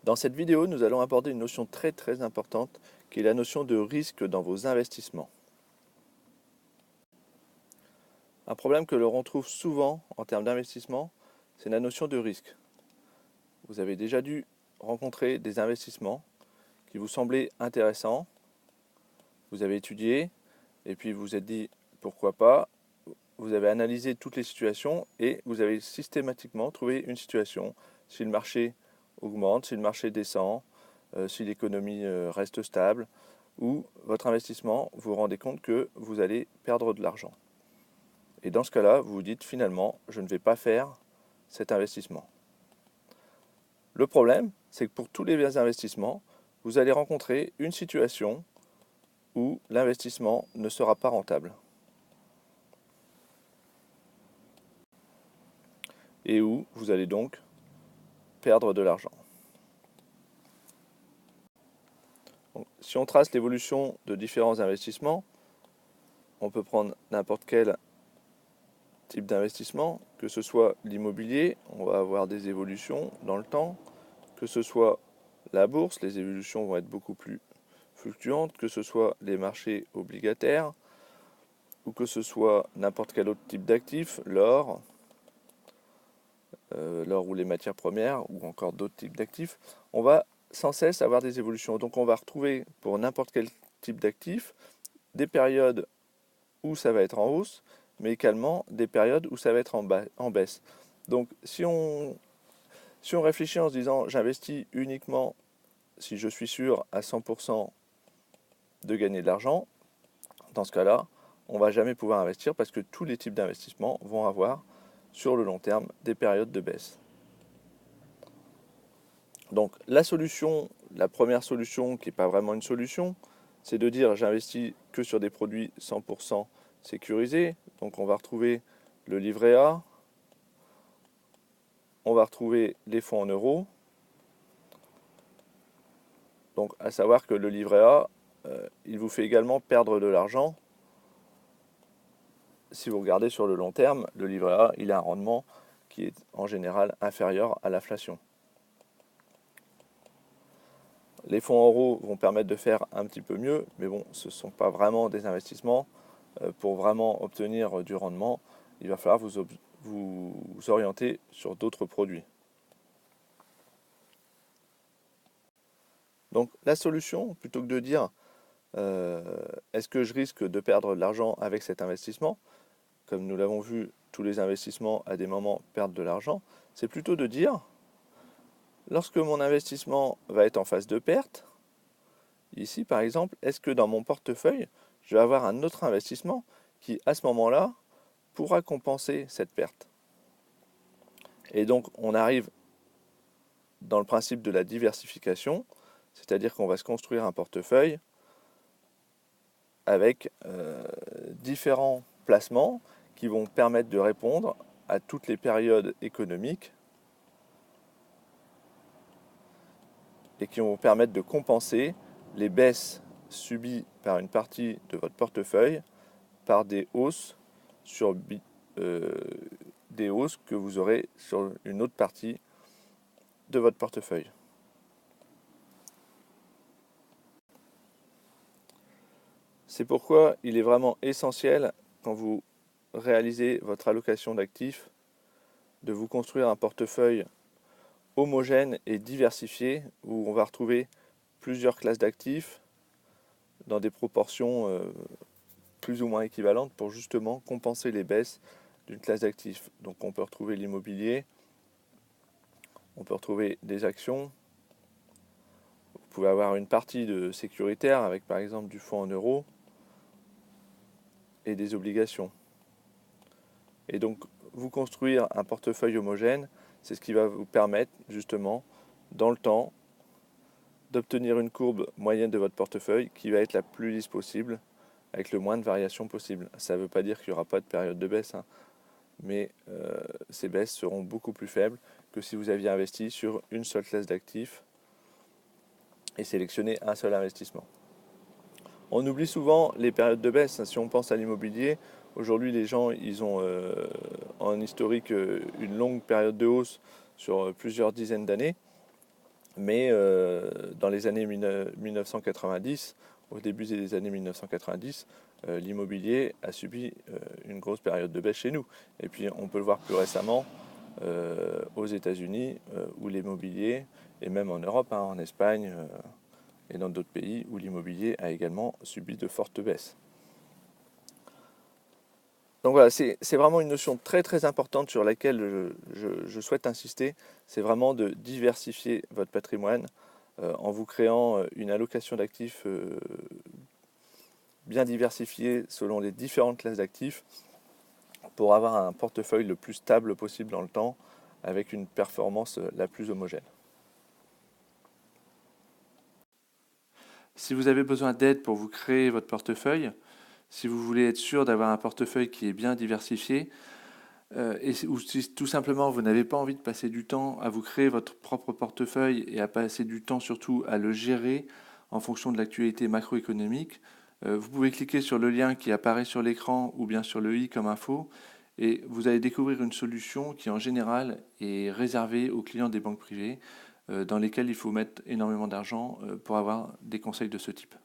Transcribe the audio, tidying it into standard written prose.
Dans cette vidéo, nous allons aborder une notion très importante qui est la notion de risque dans vos investissements. Un problème que l'on retrouve souvent en termes d'investissement, c'est la notion de risque. Vous avez déjà dû rencontrer des investissements qui vous semblaient intéressants, vous avez étudié et puis vous vous êtes dit pourquoi pas, vous avez analysé toutes les situations et vous avez systématiquement trouvé une situation. Si le marché augmente, si le marché descend, si l'économie reste stable, ou votre investissement, vous vous rendez compte que vous allez perdre de l'argent. Et dans ce cas-là, vous vous dites finalement, je ne vais pas faire cet investissement. Le problème, c'est que pour tous les investissements, vous allez rencontrer une situation où l'investissement ne sera pas rentable. Et où vous allez donc perdre de l'argent. Si on trace l'évolution de différents investissements, on peut prendre n'importe quel type d'investissement, que ce soit l'immobilier, on va avoir des évolutions dans le temps, que ce soit la bourse, les évolutions vont être beaucoup plus fluctuantes, que ce soit les marchés obligataires, ou que ce soit n'importe quel autre type d'actif, l'or ou les matières premières, ou encore d'autres types d'actifs, on va sans cesse avoir des évolutions. Donc on va retrouver pour n'importe quel type d'actif des périodes où ça va être en hausse, mais également des périodes où ça va être en baisse. Donc si on réfléchit en se disant j'investis uniquement si je suis sûr à 100% de gagner de l'argent, dans ce cas-là, on ne va jamais pouvoir investir parce que tous les types d'investissements vont avoir sur le long terme des périodes de baisse. Donc la première solution qui n'est pas vraiment une solution, c'est de dire j'investis que sur des produits 100% sécurisés. Donc on va retrouver le livret A, on va retrouver les fonds en euros. Donc à savoir que le livret A, il vous fait également perdre de l'argent. Si vous regardez sur le long terme, le livret A, il a un rendement qui est en général inférieur à l'inflation. Les fonds en euros vont permettre de faire un petit peu mieux, mais bon, ce ne sont pas vraiment des investissements. Pour vraiment obtenir du rendement, il va falloir vous orienter sur d'autres produits. Donc la solution, plutôt que de dire est-ce que je risque de perdre de l'argent avec cet investissement, comme nous l'avons vu, tous les investissements à des moments perdent de l'argent, c'est plutôt de dire lorsque mon investissement va être en phase de perte, ici par exemple, est-ce que dans mon portefeuille, je vais avoir un autre investissement qui à ce moment-là pourra compenser cette perte. Et donc on arrive dans le principe de la diversification, c'est-à-dire qu'on va se construire un portefeuille avec différents placements qui vont permettre de répondre à toutes les périodes économiques et qui vont permettre de compenser les baisses subies par une partie de votre portefeuille par des hausses des hausses que vous aurez sur une autre partie de votre portefeuille. C'est pourquoi il est vraiment essentiel, quand vous réalisez votre allocation d'actifs, de vous construire un portefeuille homogène et diversifié, où on va retrouver plusieurs classes d'actifs dans des proportions plus ou moins équivalentes pour justement compenser les baisses d'une classe d'actifs. Donc on peut retrouver l'immobilier, on peut retrouver des actions, vous pouvez avoir une partie de sécuritaire avec par exemple du fonds en euros et des obligations. Et donc vous construire un portefeuille homogène, c'est ce qui va vous permettre justement dans le temps d'obtenir une courbe moyenne de votre portefeuille qui va être la plus lisse possible avec le moins de variations possible. Ça ne veut pas dire qu'il n'y aura pas de période de baisse, mais ces baisses seront beaucoup plus faibles que si vous aviez investi sur une seule classe d'actifs et sélectionné un seul investissement. On oublie souvent les périodes de baisse. Si on pense à l'immobilier, aujourd'hui les gens ils ont en historique une longue période de hausse sur plusieurs dizaines d'années. Mais dans les années 1990, au début des années 1990, l'immobilier a subi une grosse période de baisse chez nous. Et puis on peut le voir plus récemment aux États-Unis, où l'immobilier, et même en Europe, hein, en Espagne et dans d'autres pays, où l'immobilier a également subi de fortes baisses. Donc voilà, c'est vraiment une notion très très importante sur laquelle je souhaite insister, c'est vraiment de diversifier votre patrimoine en vous créant une allocation d'actifs bien diversifiée selon les différentes classes d'actifs pour avoir un portefeuille le plus stable possible dans le temps avec une performance la plus homogène. Si vous avez besoin d'aide pour vous créer votre portefeuille, si vous voulez être sûr d'avoir un portefeuille qui est bien diversifié, ou si tout simplement vous n'avez pas envie de passer du temps à vous créer votre propre portefeuille et à passer du temps surtout à le gérer en fonction de l'actualité macroéconomique, vous pouvez cliquer sur le lien qui apparaît sur l'écran ou bien sur le i comme info et vous allez découvrir une solution qui en général est réservée aux clients des banques privées dans lesquelles il faut mettre énormément d'argent pour avoir des conseils de ce type.